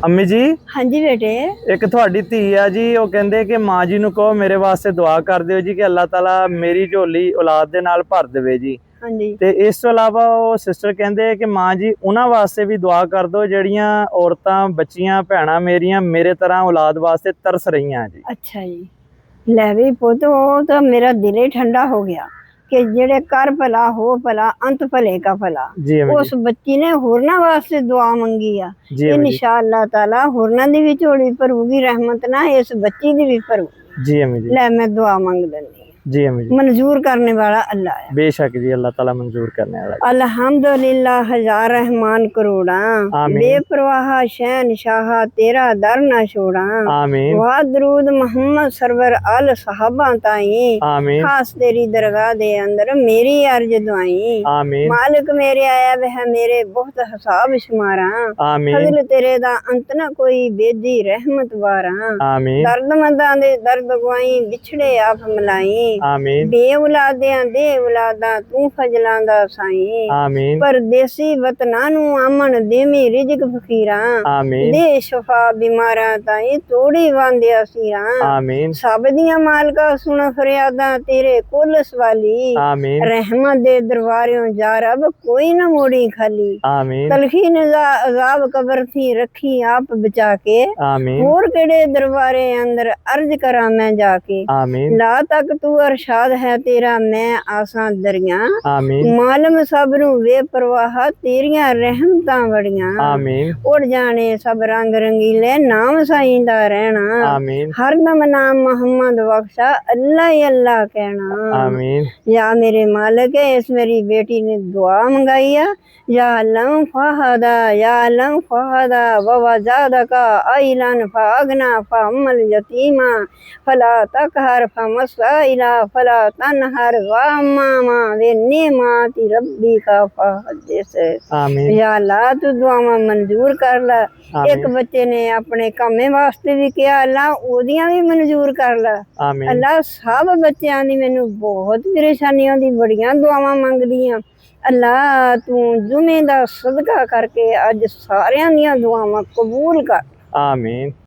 ਅੰਮੀ ਜੀ, ਹਾਂਜੀ ਬੇਟੇ। ਇੱਕ ਤੁਹਾਡੀ ਧੀ ਆ ਜੀ, ਉਹ ਕਹਿੰਦੇ ਕਿ ਮਾਂ ਜੀ ਨੂੰ ਕਹੋ ਮੇਰੇ ਵਾਸਤੇ ਦੁਆ ਕਰ ਦਿਓ ਜੀ ਕਿ ਅੱਲਾਹ ਤਾਲਾ ਮੇਰੀ ਝੋਲੀ ਔਲਾਦ ਦੇ ਨਾਲ ਭਰ ਦੇਵੇ ਜੀ। ਹਾਂਜੀ ਤੇ ਇਸ ਤੋਂ ਇਲਾਵਾ ਉਹ ਸਿਸਟਰ ਕਹਿੰਦੇ ਕਿ ਮਾਂ ਜੀ ਉਹਨਾਂ ਵਾਸਤੇ ਵੀ ਦੁਆ ਕਰ ਦਿਓ ਜਿਹੜੀਆਂ ਔਰਤਾਂ, ਬੱਚੀਆਂ, ਭੈਣਾਂ ਮੇਰੀਆਂ ਮੇਰੇ ਤਰ੍ਹਾਂ ਔਲਾਦ ਵਾਸਤੇ ਤਰਸ ਰਹੀਆਂ ਜੀ। ਅੱਛਾ ਜੀ। ਲੈ ਵੀ ਪੁੱਤ, ਉਹ ਤਾਂ ਮੇਰਾ ਦਿਲ ਹੀ ਠੰਡਾ ਹੋ ਗਿਆ ਕਿ ਜਿਹੜੇ ਕਰ ਭਲਾ ਹੋ ਭਲਾ ਅੰਤ ਭਲੇ का भला। ਜੀ ਅਮੀ ਉਸ ਜੀ। ਬੱਚੀ ਨੇ ਹੋਰਨਾਂ ਵਾਸਤੇ ਦੁਆ ਮੰਗੀ ਆ। ਜੀ ਅਮੀ ਜੀ। ਇਨਸ਼ਾਅੱਲਾ ਤਾਲਾ ਹੋਰਨਾਂ ਦੀ ਵੀ ਝੋਲੀ ਭਰੂਗੀ, ਰਹਿਮਤ ਨਾ ਇਸ ਬੱਚੀ ਦੀ ਵੀ ਭਰੂ। ਜੀ ਅਮੀ ਜੀ। ਲੈ मैं दुआ मांग लेनी। जी अम्मी जी। मंजूर करने वाला अल्लाह है। बेशक जी, अल्लाह ताला मंजूर करने वाला। अल्हम्दुलिल्लाह, हजार रहमान करोड़ा, आमीन। बेपरवाह शहनशाह तेरा दर ना छोड़ा। आमीन। वाह दरूद मोहम्मद सरवर अल सहाबा ताई। आमीन। खास तेरी दरगाह दे अंदर मेरी अर्ज दुआई। आमीन। मालिक मेरे आया वह मेरे बहुत हिसाब शुमारा। आमीन। फजल तेरे दा अंत ना कोई बेदी रहमत वारा। आमीन। दर्दमंदां दे दर्द गवाई, बिछड़े आप मिलाई। आमीन। बे औलादियां दे औलादा तू फजलां दा साईं। आमीन। परदेसी वतनां नू अमन देवी रिजक फकीरां। आमीन। दे शफा बीमारां ताई तोड़ी वांदिया सीरां। आमीन। सब दियां मालका सुन फरियादां तेरे कुल सवाली। आमीन। रहमत दे दरबारियों जा रब कोई ना मोड़ी खाली। आमीन। तलखी अजाब कबर थी रखी आप बचा के। आमीन। होर केड़े दरबारे अंदर अर्ज करा मैं जाके। आमीन। ला तक तू अरशाद है तेरा मैं आसां दरिया। आमीन। मालम सबरू वे परवाह तेरियां रहमतां बड़ियां। आमीन। उड़ जाने सब रंग रंगीले नाम साईं दा रहना। आमीन। हरदम नाम मोहम्मद बख्शा अल्लाह ही अल्लाह कहना। आमीन। या मेरे मालिक है, इस मेरी बेटी ने दुआ मंगाई है। या लम फहदा या लम फहदा ववजादा का आइलन फागना फमल यतीमा फला तकहर फमसाइला फला तनहर वामामा वे नेमाती रब्बी का फहदिस। आमीन। या अल्लाह तू दुआवां मंजूर कर ला। आमीन। एक बच्चे ने अपने कामे वास्ते भी किया, अल्लाह ओदियां भी मंजूर कर ला। आमीन। अल्लाह सब बच्चों दी मैनू बहुत परेशानियों दी बड़ियां दुआवां मंगदियां। अल्लाह तू जुमे दा सदका करके अज सारियां दियां दुआवां कबूल कर। आमीन।